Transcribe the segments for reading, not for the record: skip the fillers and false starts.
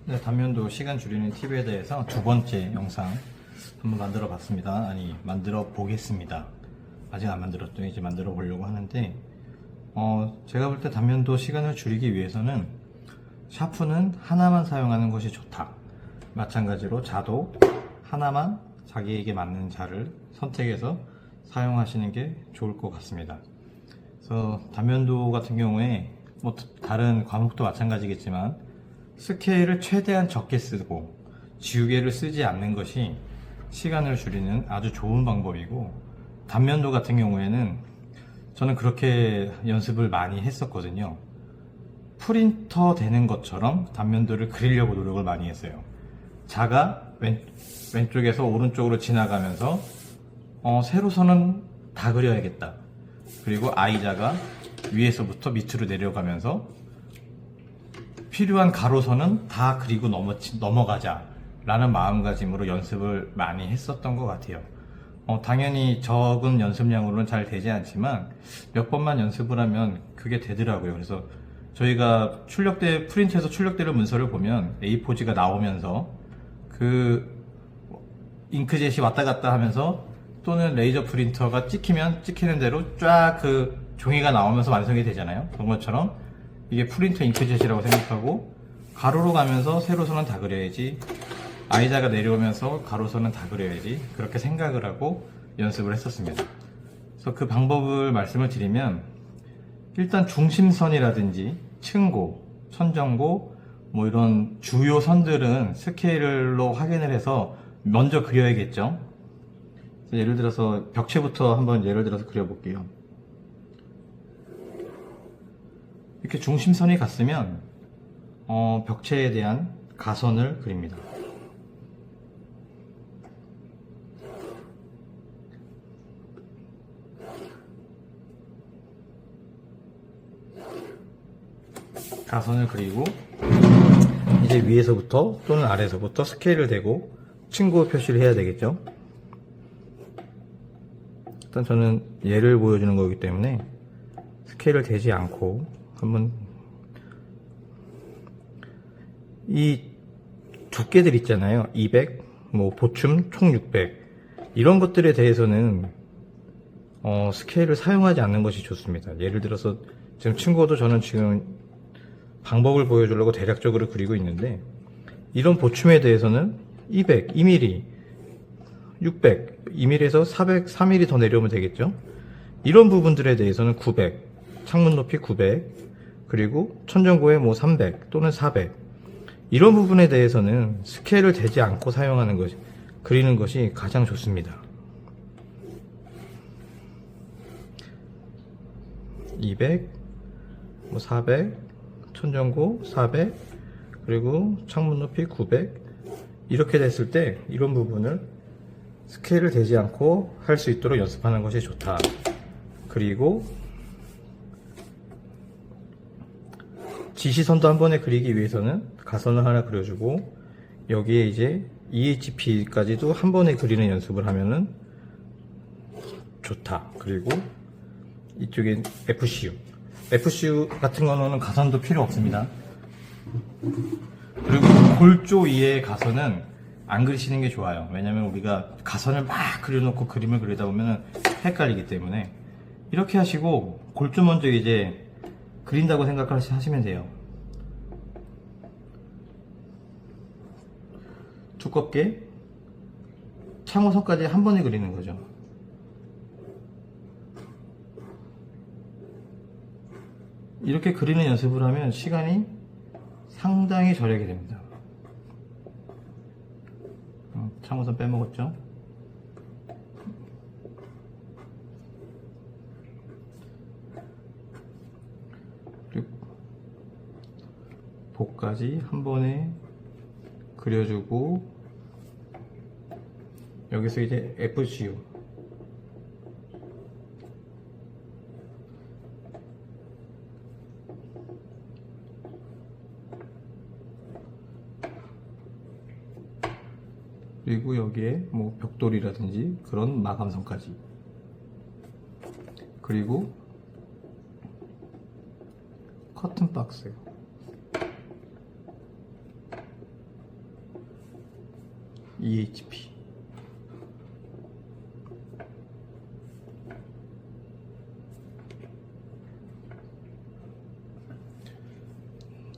네, 단면도 시간 줄이는 팁에 대해서 두 번째 영상 한번 만들어 봤습니다. 아니, 만들어 보겠습니다. 아직 안 만들었죠. 이제 만들어 보려고 하는데, 제가 볼 때 단면도 시간을 줄이기 위해서는 샤프는 하나만 사용하는 것이 좋다. 마찬가지로 자도 하나만 자기에게 맞는 자를 선택해서 사용하시는 게 좋을 것 같습니다. 그래서 단면도 같은 경우에 뭐 다른 과목도 마찬가지겠지만 스케일을 최대한 적게 쓰고 지우개를 쓰지 않는 것이 시간을 줄이는 아주 좋은 방법이고, 단면도 같은 경우에는 저는 그렇게 연습을 많이 했었거든요. 프린터 되는 것처럼 단면도를 그리려고 노력을 많이 했어요. 자가 왼쪽에서 오른쪽으로 지나가면서 세로선은 다 그려야겠다. 그리고 I자가 위에서부터 밑으로 내려가면서 필요한 가로선은 다 그리고 넘어가자 라는 마음가짐으로 연습을 많이 했었던 것 같아요. 당연히 적은 연습량으로는 잘 되지 않지만 몇 번만 연습을 하면 그게 되더라고요. 그래서 저희가 프린트에서 출력되는 문서를 보면 A4지가 나오면서 그 잉크젯이 왔다 갔다 하면서, 또는 레이저 프린터가 찍히면 찍히는 대로 쫙 그 종이가 나오면서 완성이 되잖아요. 그런 것처럼 이게 프린터 잉크젯이라고 생각하고 가로로 가면서 세로선은 다 그려야지, I자가 내려오면서 가로선은 다 그려야지, 그렇게 생각을 하고 연습을 했었습니다. 그래서 그 방법을 말씀을 드리면, 일단 중심선이라든지 층고, 천정고, 뭐 이런 주요 선들은 스케일로 확인을 해서 먼저 그려야겠죠. 예를 들어서 벽체부터 한번 예를 들어서 그려볼게요. 이렇게 중심선이 갔으면 벽체에 대한 가선을 그립니다. 가선을 그리고 이제 위에서부터 또는 아래에서부터 스케일을 대고 층고 표시를 해야 되겠죠. 일단 저는 얘를 보여주는 거기 때문에 스케일을 대지 않고 한번, 이 두께들 있잖아요. 200, 뭐 보충 총 600, 이런 것들에 대해서는 스케일을 사용하지 않는 것이 좋습니다. 예를 들어서 지금 층고도 저는 지금 방법을 보여주려고 대략적으로 그리고 있는데, 이런 보충에 대해서는 200, 2mm, 600, 2mm에서 400, 4mm 더 내려오면 되겠죠. 이런 부분들에 대해서는 900, 창문 높이 900, 그리고 천정고에 뭐 300 또는 400, 이런 부분에 대해서는 스케일을 대지 않고 사용하는 것이, 그리는 것이 가장 좋습니다. 200, 뭐 400, 천정고 400, 그리고 창문 높이 900, 이렇게 됐을 때 이런 부분을 스케일을 대지 않고 할 수 있도록 연습하는 것이 좋다. 그리고 지시선도 한 번에 그리기 위해서는 가선을 하나 그려주고, 여기에 이제 EHP까지도 한 번에 그리는 연습을 하면은 좋다. 그리고 이쪽에 FCU 같은 거는 가선도 필요 없습니다. 그리고 골조 위에 가선은 안 그리시는 게 좋아요. 왜냐면 우리가 가선을 막 그려놓고 그림을 그리다 보면 헷갈리기 때문에, 이렇게 하시고 골조 먼저 이제 그린다고 생각하시면 돼요. 두껍게 창호선까지 한 번에 그리는 거죠. 이렇게 그리는 연습을 하면 시간이 상당히 절약이 됩니다. 창호선 빼먹었죠? 그리고 복까지 한 번에 그려주고, 여기서 이제 FCU, 그리고 여기에 뭐 벽돌이라든지 그런 마감선까지, 그리고 커튼 박스, EHP.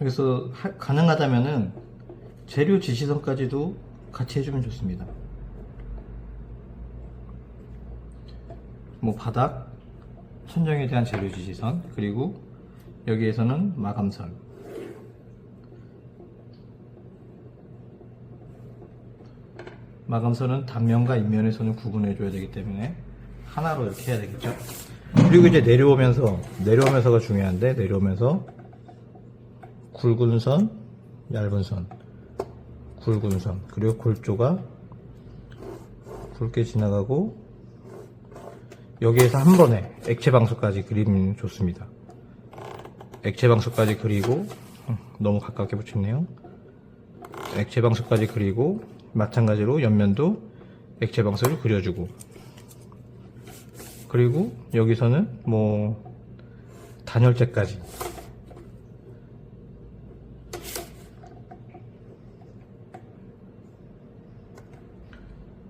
그래서 가능하다면은 재료 지시선까지도 같이 해주면 좋습니다. 뭐 바닥, 천정에 대한 재료 지시선, 그리고 여기에서는 마감선. 마감선은 단면과 인면에서는 구분해 줘야 되기 때문에 하나로 이렇게 해야 되겠죠. 그리고 이제 내려오면서가 중요한데, 내려오면서 굵은 선, 얇은 선, 굵은 선, 그리고 골조가 굵게 지나가고 여기에서 한 번에 액체 방수까지 그리면 좋습니다. 액체 방수까지 그리고 너무 가깝게 붙였네요. 액체 방수까지 그리고 마찬가지로 옆면도 액체 방수를 그려주고, 그리고 여기서는 뭐 단열재까지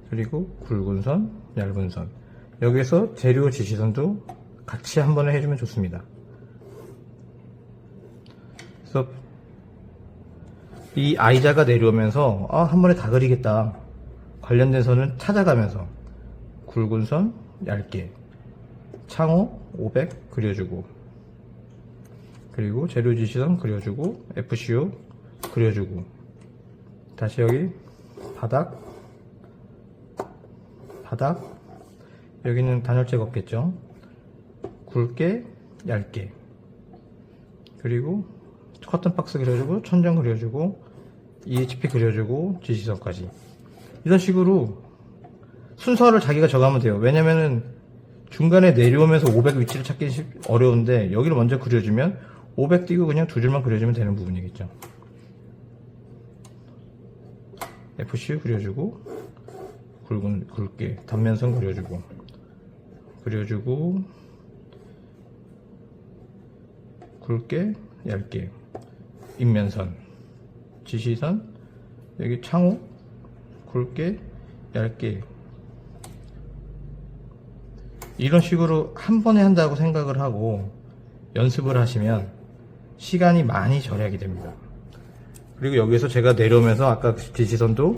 그리고 굵은 선, 얇은 선, 여기서 재료 지시선도 같이 한 번에 해주면 좋습니다. 그래서 이 I자가 내려오면서 한 번에 다 그리겠다, 관련된 선을 찾아가면서 굵은 선 얇게, 창호 500 그려주고, 그리고 재료 지시선 그려주고, FCO 그려주고, 다시 여기 바닥, 여기는 단열재가 없겠죠. 굵게 얇게, 그리고 커튼 박스 그려주고, 천정 그려주고, EHP 그려주고, 지시선까지. 이런 식으로 순서를 자기가 정하면 돼요. 왜냐면은 중간에 내려오면서 500 위치를 찾기 어려운데, 여기를 먼저 그려주면 500 띄고 그냥 두 줄만 그려주면 되는 부분이겠죠. FC 그려주고, 굵게 단면선 그려주고, 굵게 얇게, 인면선, 지시선, 여기 창호 굵게 얇게, 이런 식으로 한 번에 한다고 생각을 하고 연습을 하시면 시간이 많이 절약이 됩니다. 그리고 여기서 제가 내려오면서 아까 지시선도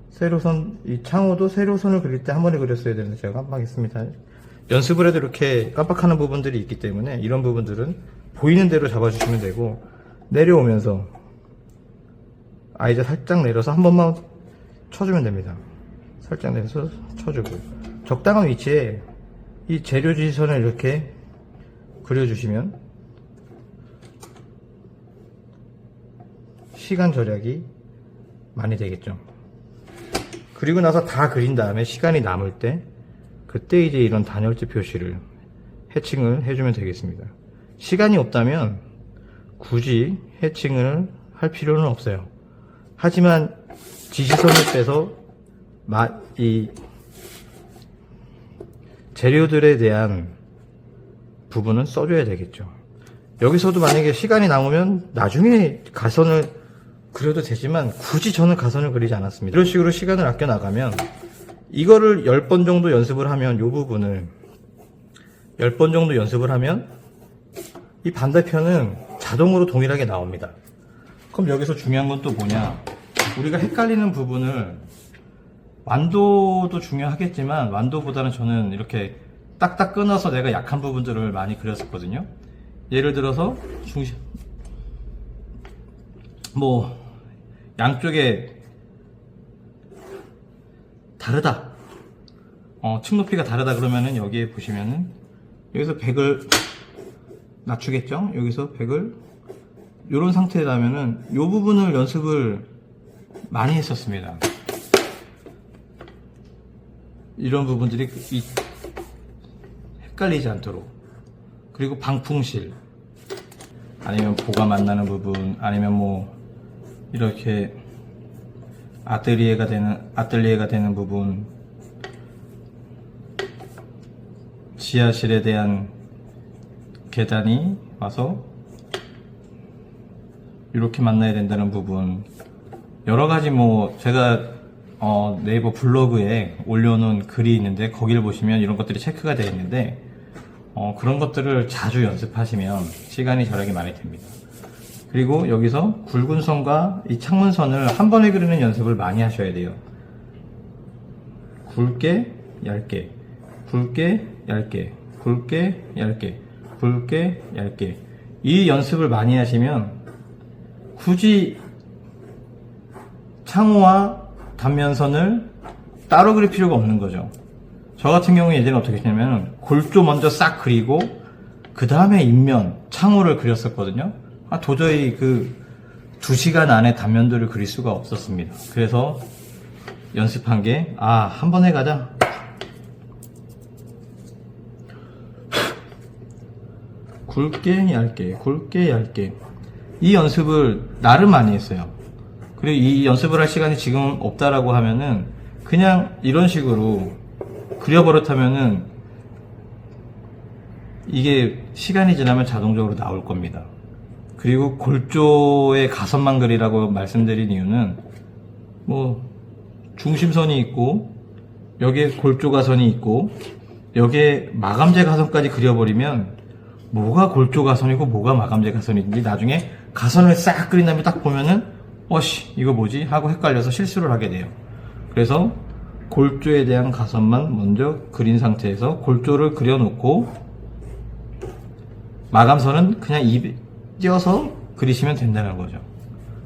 세로선, 이 창호도 세로선을 그릴 때 한 번에 그렸어야 되는데 제가 깜빡했습니다. 연습을 해도 이렇게 깜빡하는 부분들이 있기 때문에 이런 부분들은 보이는 대로 잡아주시면 되고, 내려오면서 I자 살짝 내려서 한 번만 쳐주면 됩니다. 살짝 내려서 쳐주고, 적당한 위치에 이 재료 지시선을 이렇게 그려주시면 시간 절약이 많이 되겠죠. 그리고 나서 다 그린 다음에 시간이 남을 때, 그때 이제 이런 단열재 표시를 해칭을 해주면 되겠습니다. 시간이 없다면 굳이 해칭을 할 필요는 없어요. 하지만 지시선을 빼서 이 재료들에 대한 부분은 써줘야 되겠죠. 여기서도 만약에 시간이 남으면 나중에 가선을 그려도 되지만, 굳이 저는 가선을 그리지 않았습니다. 이런 식으로 시간을 아껴 나가면, 이거를 10번 정도 연습을 하면, 이 부분을 10번 정도 연습을 하면 이 반대편은 자동으로 동일하게 나옵니다. 그럼 여기서 중요한 건 또 뭐냐, 우리가 헷갈리는 부분을, 완도도 중요하겠지만 완도보다는 저는 이렇게 딱딱 끊어서 내가 약한 부분들을 많이 그렸었거든요. 예를 들어서 중심, 뭐 양쪽에 다르다, 층 높이가 다르다 그러면은 여기에 보시면은 여기서 100을 낮추겠죠. 여기서 100을 이런 상태라면은 이 부분을 연습을 많이 했었습니다. 이런 부분들이 헷갈리지 않도록. 그리고 방풍실, 아니면 보가 만나는 부분, 아니면 뭐 이렇게 아뜰리에가 되는 부분, 지하실에 대한 계단이 와서 이렇게 만나야 된다는 부분, 여러 가지 뭐 제가 네이버 블로그에 올려놓은 글이 있는데 거기를 보시면 이런 것들이 체크가 되어 있는데 그런 것들을 자주 연습하시면 시간이 절약이 많이 됩니다. 그리고 여기서 굵은 선과 이 창문선을 한 번에 그리는 연습을 많이 하셔야 돼요. 굵게 얇게, 굵게 얇게, 굵게 얇게, 굵게 얇게. 이 연습을 많이 하시면 굳이 창호와 단면선을 따로 그릴 필요가 없는 거죠. 저 같은 경우에 예전에 어떻게 했냐면 골조 먼저 싹 그리고 그 다음에 인면, 창호를 그렸었거든요. 도저히 그 2시간 안에 단면들을 그릴 수가 없었습니다. 그래서 연습한 게 한 번에 가자. 굵게 얇게, 굵게 얇게. 이 연습을 나름 많이 했어요. 그리고 이 연습을 할 시간이 지금 없다라고 하면은 그냥 이런 식으로 그려버릇하면은 이게 시간이 지나면 자동적으로 나올 겁니다. 그리고 골조의 가선만 그리라고 말씀드린 이유는 뭐 중심선이 있고 여기에 골조 가선이 있고 여기에 마감재 가선까지 그려버리면 뭐가 골조 가선이고 뭐가 마감재 가선인지 나중에 가선을 싹 그린 다음에 딱 보면은 이거 뭐지? 하고 헷갈려서 실수를 하게 돼요. 그래서 골조에 대한 가선만 먼저 그린 상태에서 골조를 그려놓고 마감선은 그냥 띄어서 그리시면 된다는 거죠.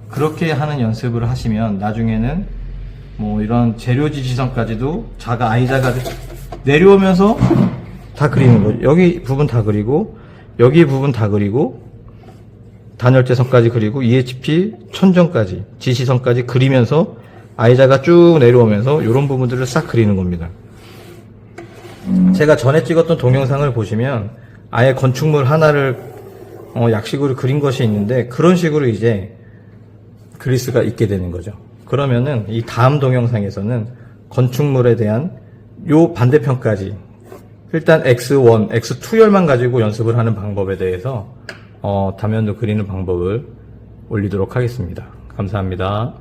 그렇게 하는 연습을 하시면 나중에는 뭐 이런 재료지 지선까지도 I자가 내려오면서 다 그리는 거죠. 여기 부분 다 그리고 여기 부분 다 그리고 단열재선까지 그리고 EHP 천정까지 지시선까지 그리면서 I자가 쭉 내려오면서 이런 부분들을 싹 그리는 겁니다. 제가 전에 찍었던 동영상을 보시면 아예 건축물 하나를 약식으로 그린 것이 있는데 그런 식으로 이제 그릴 수가 있게 되는 거죠. 그러면은 이 다음 동영상에서는 건축물에 대한 요 반대편까지 일단 X1, X2열만 가지고 연습을 하는 방법에 대해서 단면도 그리는 방법을 올리도록 하겠습니다. 감사합니다.